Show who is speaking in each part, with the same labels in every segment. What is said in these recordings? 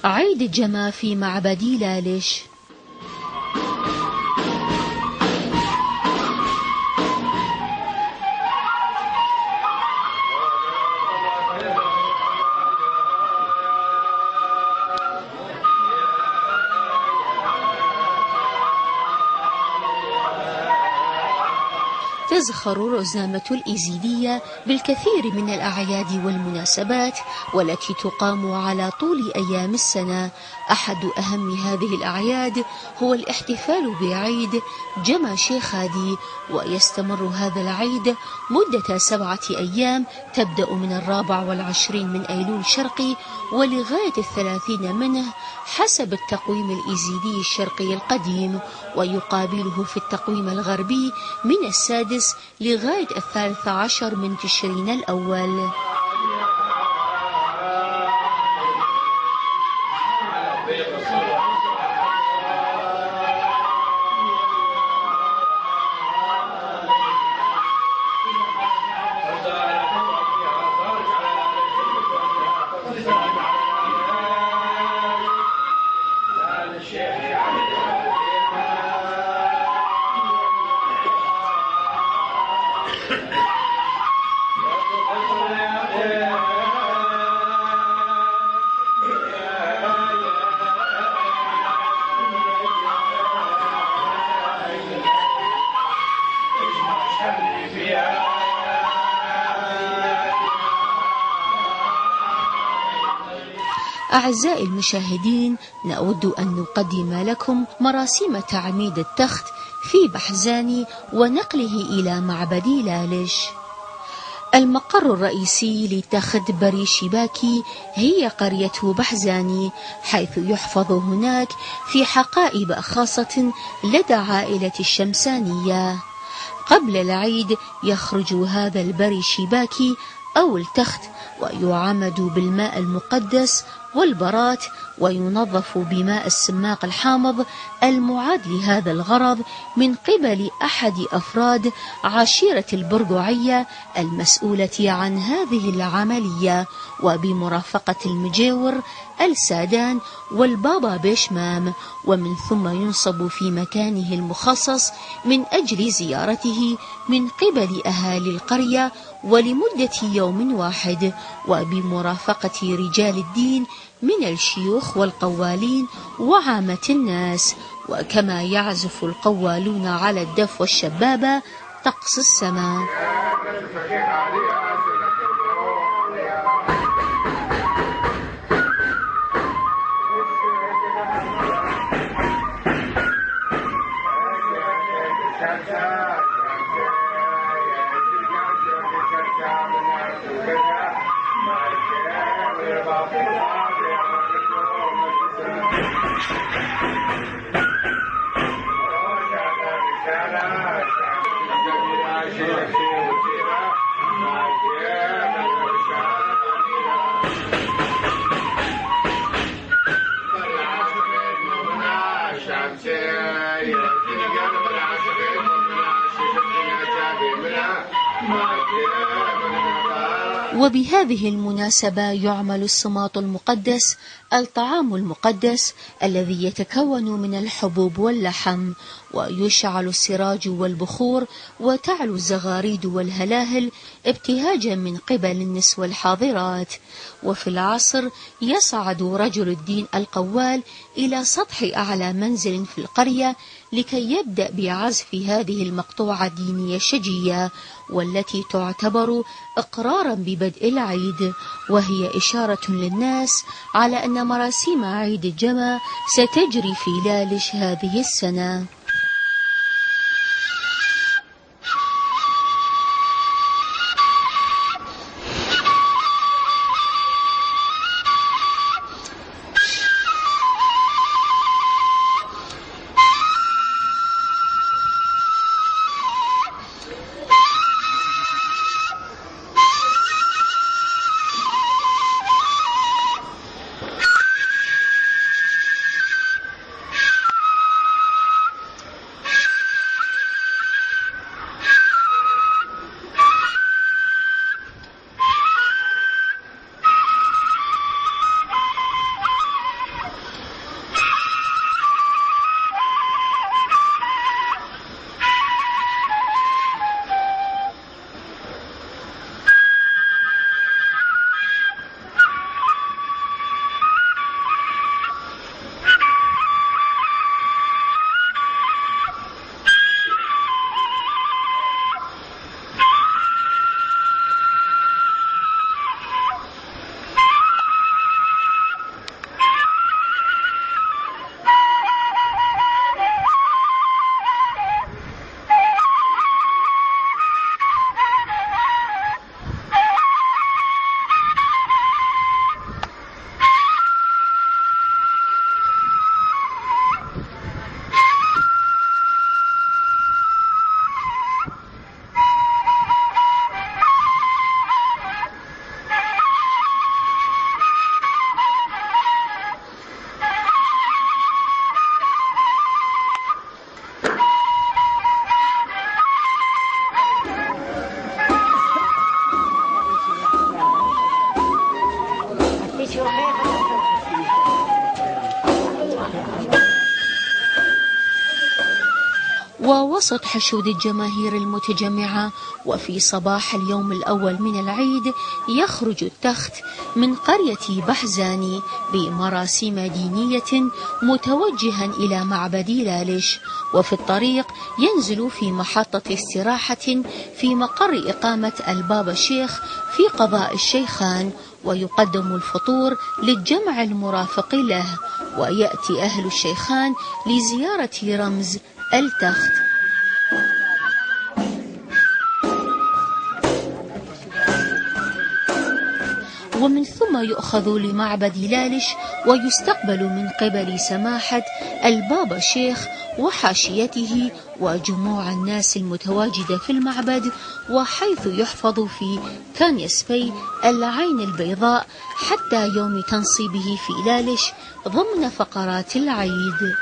Speaker 1: عيد الجما في معبد لالش. تزخر رزامة الإزيدية بالكثير من الأعياد والمناسبات والتي تقام على طول أيام السنة. أحد أهم هذه الأعياد هو الاحتفال بعيد جما شيخ هادي، ويستمر هذا العيد مدة 7 أيام، تبدأ من 24 من أيلول شرقي ولغاية 30 منه حسب التقويم الإزيدي الشرقي القديم، ويقابله في التقويم الغربي من 6 لغاية 13 من تشرين الأول. أعزائي المشاهدين، نود أن نقدم لكم مراسم تعميد التخت في بحزان ونقله إلى معبد لالش. المقر الرئيسي لتخت بري شباكي هي قرية بحزاني، حيث يحفظ هناك في حقائب خاصة لدى عائلة الشمسانية. قبل العيد يخرج هذا البري شباكي أو التخت ويعمد بالماء المقدس والبرات، وينظف بماء السماق الحامض المعاد لهذا الغرض من قبل أحد أفراد عشيرة البرقعية المسؤولة عن هذه العملية، وبمرافقة المجاور السادان والبابا بيشمام، ومن ثم ينصب في مكانه المخصص من أجل زيارته من قبل أهالي القرية ولمدة يوم واحد، وبمرافقة رجال الدين من الشيوخ والقوالين وعامة الناس. وكما يعزف القوالون على الدف والشبابة طقس السماء. وبهذه المناسبة يعمل الصماط المقدس، الطعام المقدس الذي يتكون من الحبوب واللحم، ويشعل السراج والبخور، وتعلو الزغاريد والهلاهل ابتهاجا من قبل النسوة الحاضرات. وفي العصر يصعد رجل الدين القوال إلى سطح أعلى منزل في القرية لكي يبدأ بعزف هذه المقطوعة الدينية الشجية، والتي تعتبر إقرارا ببدء العيد، وهي إشارة للناس على أن مراسيم عيد الجما ستجري في لالش هذه السنة. ووسط حشود الجماهير المتجمعة وفي صباح اليوم الأول من العيد يخرج التخت من قرية بحزاني بمراسيم دينية متوجها إلى معبد لالش، وفي الطريق ينزل في محطة استراحة في مقر إقامة البابا شيخ في قضاء الشيخان، ويقدم الفطور للجمع المرافق له، ويأتي أهل الشيخان لزيارة رمز التخت. ومن ثم يؤخذ لمعبد لالش ويستقبل من قبل سماحة البابا شيخ وحاشيته وجموع الناس المتواجدة في المعبد، وحيث يحفظ في كانيسبي العين البيضاء حتى يوم تنصيبه في لالش ضمن فقرات العيد.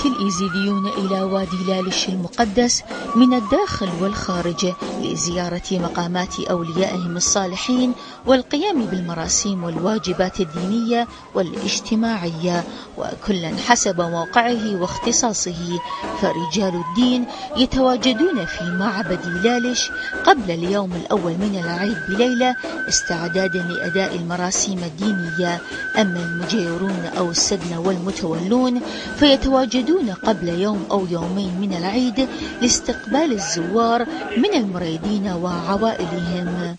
Speaker 1: الإيزيديون إلى وادي لالش المقدس من الداخل والخارج لزيارة مقامات أوليائهم الصالحين والقيام بالمراسيم والواجبات الدينية والاجتماعية، وكلا حسب موقعه واختصاصه. فرجال الدين يتواجدون في معبد لالش قبل اليوم الأول من العيد بليلة استعدادا لأداء المراسيم الدينية، أما المجيرون أو السدنة والمتولون فيتواجدون قبل يوم أو يومين من العيد لاستقبال الزوار من المريدين وعوائلهم.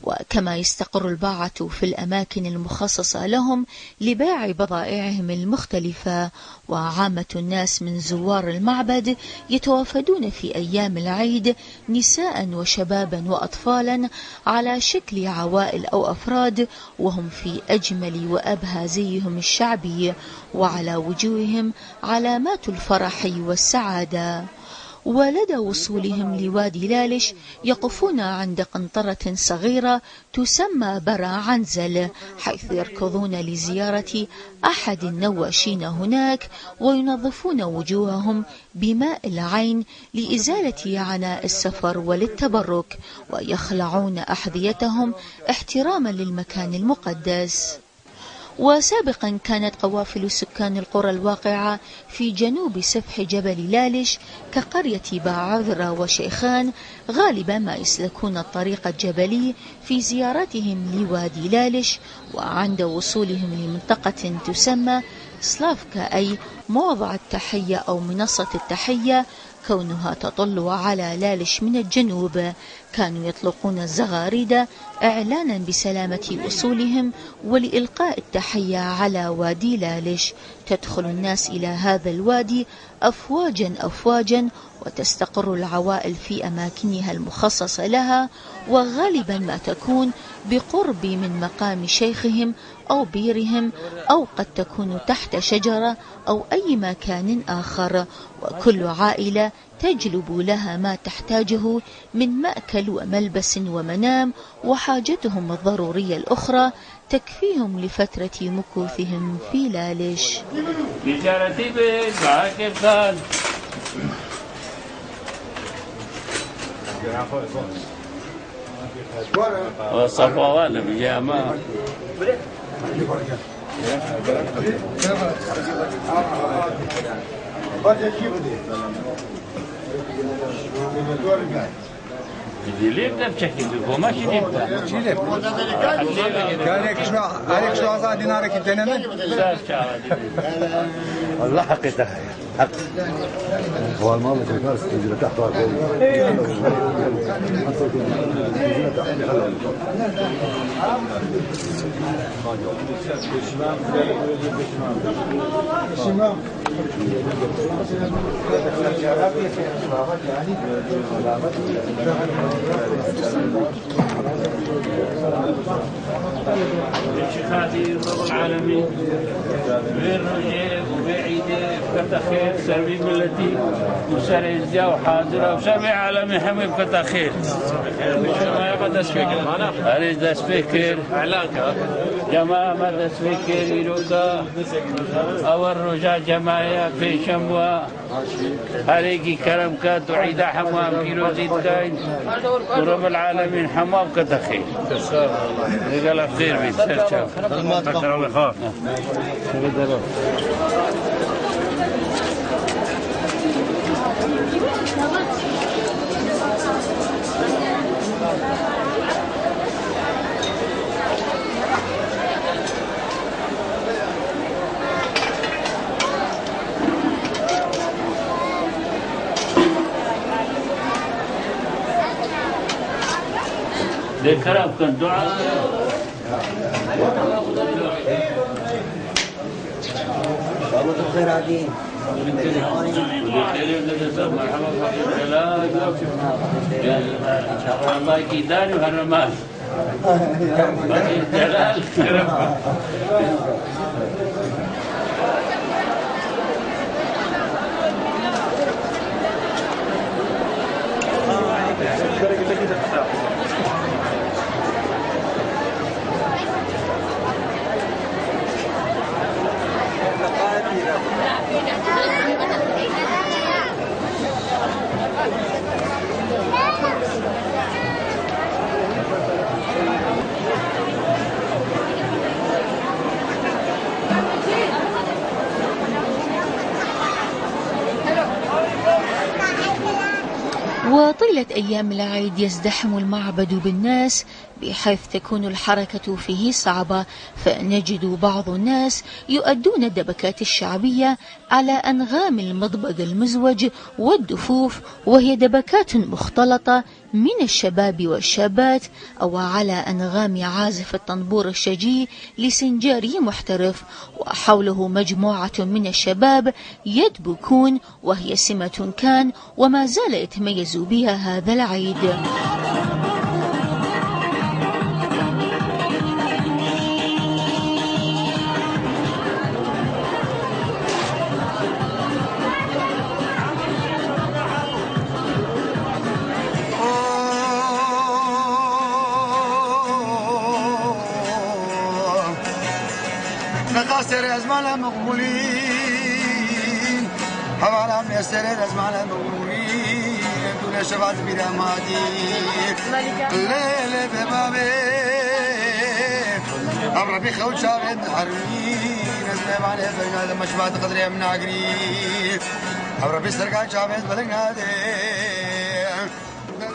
Speaker 1: وكما يستقر الباعة في الأماكن المخصصة لهم لبيع بضائعهم المختلفة، وعامة الناس من زوار المعبد يتوافدون في أيام العيد نساء وشبابا وأطفالا على شكل عوائل أو أفراد، وهم في أجمل وأبهى زيهم الشعبي، وعلى وجوههم علامات الفرح والسعادة. ولدى وصولهم لوادي لالش يقفون عند قنطرة صغيرة تسمى برا عنزل، حيث يركضون لزيارة أحد النواشين هناك، وينظفون وجوههم بماء العين لإزالة عناء السفر وللتبرك، ويخلعون أحذيتهم احتراما للمكان المقدس. وسابقا كانت قوافل سكان القرى الواقعة في جنوب سفح جبل لالش كقرية باعذرة وشيخان غالبا ما يسلكون الطريق الجبلي في زيارتهم لوادي لالش، وعند وصولهم لمنطقة تسمى سلافكا أي موضع التحية أو منصة التحية، كونها تطل على لالش من الجنوب، كانوا يطلقون الزغاريد إعلانا بسلامة وصولهم ولإلقاء التحية على وادي لالش. تدخل الناس إلى هذا الوادي أفواجا أفواجا، وتستقر العوائل في أماكنها المخصصة لها، وغالبا ما تكون بقرب من مقام شيخهم أو بيرهم، أو قد تكون تحت شجرة أو أي مكان آخر، وكل عائلة تجلب لها ما تحتاجه من مأكل وملبس ومنام وحاجتهم الضرورية الأخرى تكفيهم لفترة مكوثهم في لالش.
Speaker 2: ليه بشكل هو ماشي ليه
Speaker 3: عليك شو عصا دينارك الدنمن والله حقيقة حق هو المال اللي الناس تنزل تحت يعني
Speaker 2: الشيخ هادي رب العالمين بالرجاء وبعيدة فتح خير سربي ملتي وسرع الزياء وحاضرة وسربي عالمي حمي فتح خير ما يبقى دسبيكر أريد دسبيكر جماعة ما دسبيكر يلوكا أول رجاء جماعة في شموة هريكي كرم كات وعيدة حمام كيلو زيت كاين ورب العالمين حمام كتخير رجال خير بيت الله يخاف ذكرى كان دعاء
Speaker 4: الله بخير عادين
Speaker 2: الله يكيداني وهالرمال جلال
Speaker 1: وطيلة أيام العيد يزدحم المعبد بالناس بحيث تكون الحركة فيه صعبة، فنجد بعض الناس يؤدون الدبكات الشعبية على أنغام المضبق المزوج والدفوف، وهي دبكات مختلطة من الشباب والشابات، أو على أنغام عازف الطنبور الشجي لسنجاري محترف، وحوله مجموعة من الشباب يدبكون، وهي سمة كان وما زال يتميز بها هذا العيد.
Speaker 4: نقاصر أزمان مقبولين حوالا من السرير أزمان مقبولين دون شفاعة بلا مادي الليل ببابي أمر بخوت شابد حرمين أزمان عليه فرقاد مشفات قدري من عقري أمر بسرقات شابد بلنقادي.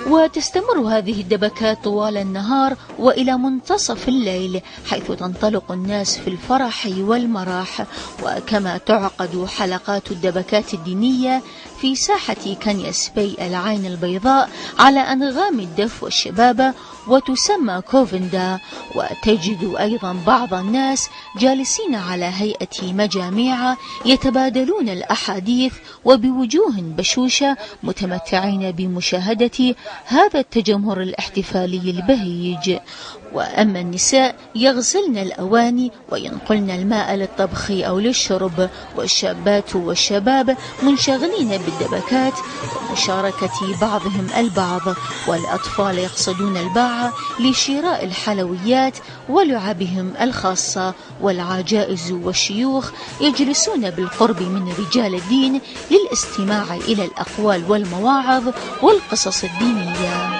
Speaker 1: وتستمر هذه الدبكات طوال النهار وإلى منتصف الليل، حيث تنطلق الناس في الفرح والمراح. وكما تعقد حلقات الدبكات الدينية في ساحة كنيس بي العين البيضاء على أنغام الدف والشبابة، وتسمى كوفندا. وتجد أيضا بعض الناس جالسين على هيئة مجاميع يتبادلون الأحاديث وبوجوه بشوشة متمتعين بمشاهدة هذا التجمهر الاحتفالي البهيج. وأما النساء يغسلن الأواني وينقلن الماء للطبخ أو للشرب، والشابات والشباب منشغلين بالدبكات ومشاركة بعضهم البعض، والأطفال يقصدون الباعة لشراء الحلويات ولعبهم الخاصة، والعجائز والشيوخ يجلسون بالقرب من رجال الدين للاستماع إلى الأقوال والمواعظ والقصص الدينية.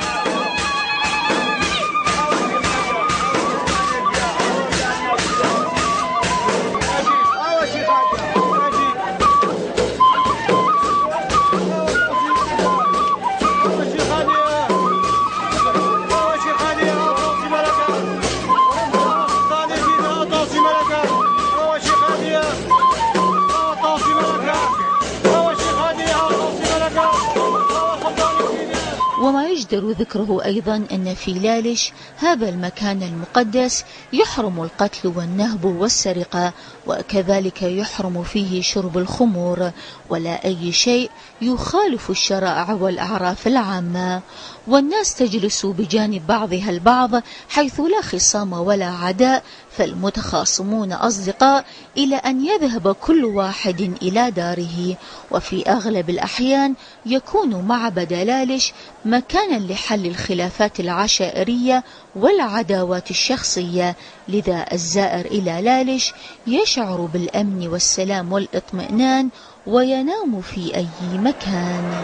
Speaker 1: وما يجدر ذكره أيضا أن في لالش هذا المكان المقدس يحرم القتل والنهب والسرقة، وكذلك يحرم فيه شرب الخمور ولا أي شيء يخالف الشرائع والأعراف العامة، والناس تجلس بجانب بعضها البعض حيث لا خصام ولا عداء، فالمتخاصمون أصدقاء إلى أن يذهب كل واحد إلى داره. وفي أغلب الأحيان يكون معبد لالش مكانا لحل الخلافات العشائرية والعداوات الشخصية، لذا الزائر إلى لالش يشعر بالأمن والسلام والاطمئنان وينام في أي مكان.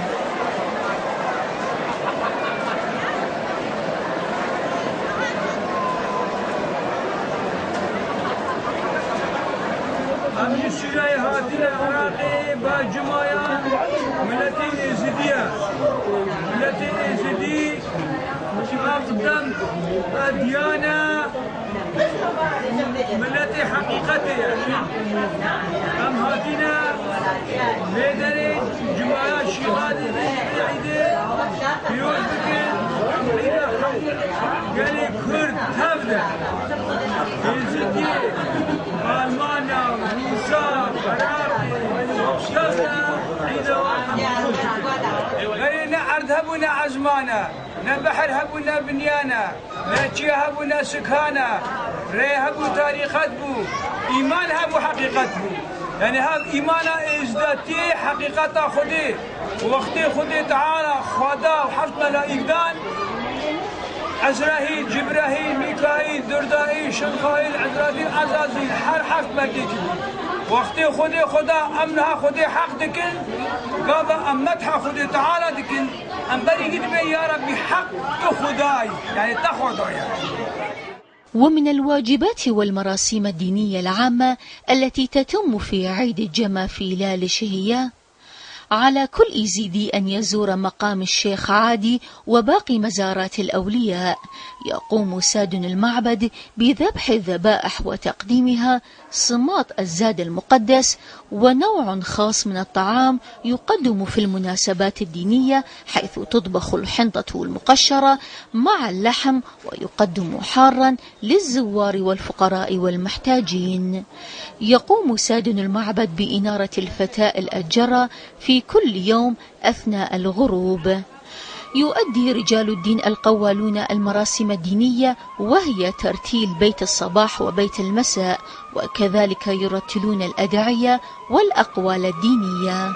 Speaker 5: أديانا ملتي حقيقتي أم هاتينا ميداني جماعة شهادة بعيدة بيوز بكين إلى قالي كرد تفدى إنزدي ألمانيا روسا عراقي اشتغلنا عيدة غيرنا عرض هبونا عزمانا نبحر هبونا بنيانا ناتشي هبونا سكانا ري هبو تاريخات بو إيمان هبو حقيقات بو يعني هذا إيمانا إزداتي حقيقة خدي ووقتي خدي تعالى خدا وحفظ ملائكدان عزراهيل جبراهيل ميكائيل دردائيل شنخائيل عزرائيل عزازيل حر حفظ مكيكي وقتي خدي خدا أمنها خدي حق دكن قاضى أمتها خدي تعالى دكن أمبري قد بي يا ربي حق خداي يعني تخداي.
Speaker 1: ومن الواجبات والمراسيم الدينية العامة التي تتم في عيد الجمع في لالش هي: على كل إيزيدي أن يزور مقام الشيخ عادي وباقي مزارات الأولياء. يقوم سادن المعبد بذبح الذبائح وتقديمها صمات الزاد المقدس ونوع خاص من الطعام يقدم في المناسبات الدينية، حيث تطبخ الحنطة المقشرة مع اللحم ويقدم حارا للزوار والفقراء والمحتاجين. يقوم سادن المعبد بإنارة الفتاء الأجرة في كل يوم أثناء الغروب. يؤدي رجال الدين القوالون المراسم الدينية، وهي ترتيل بيت الصباح وبيت المساء، وكذلك يرتلون الأدعية والأقوال الدينية.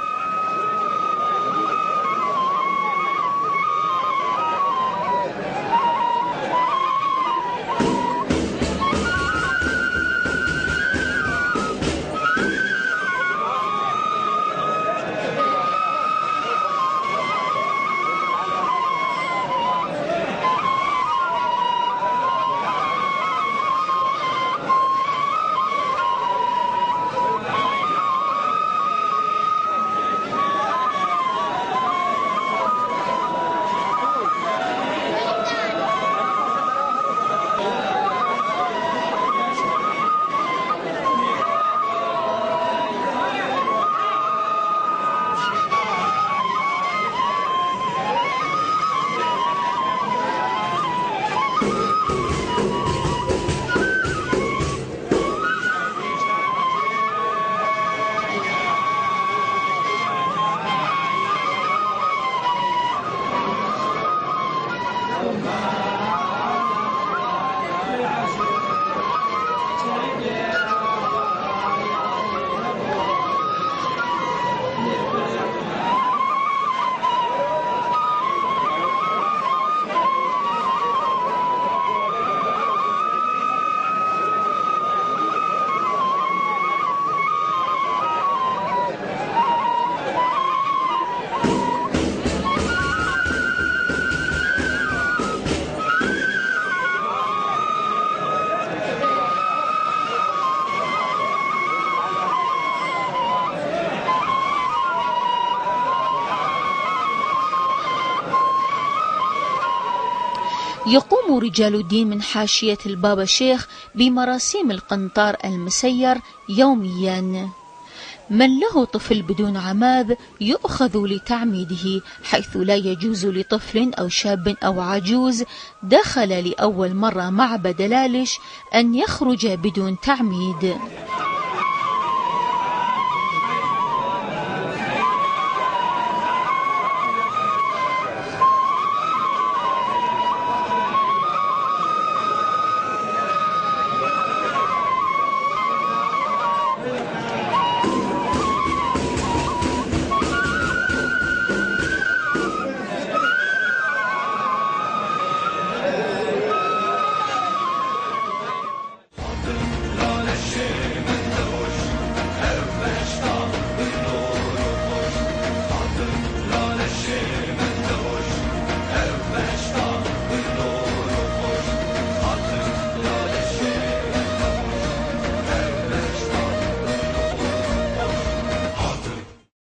Speaker 1: يقوم رجال الدين من حاشية البابا شيخ بمراسيم القنطار المسير يوميا. من له طفل بدون عماذ يؤخذ لتعميده، حيث لا يجوز لطفل أو شاب أو عجوز دخل لأول مرة معبد لالش أن يخرج بدون تعميد.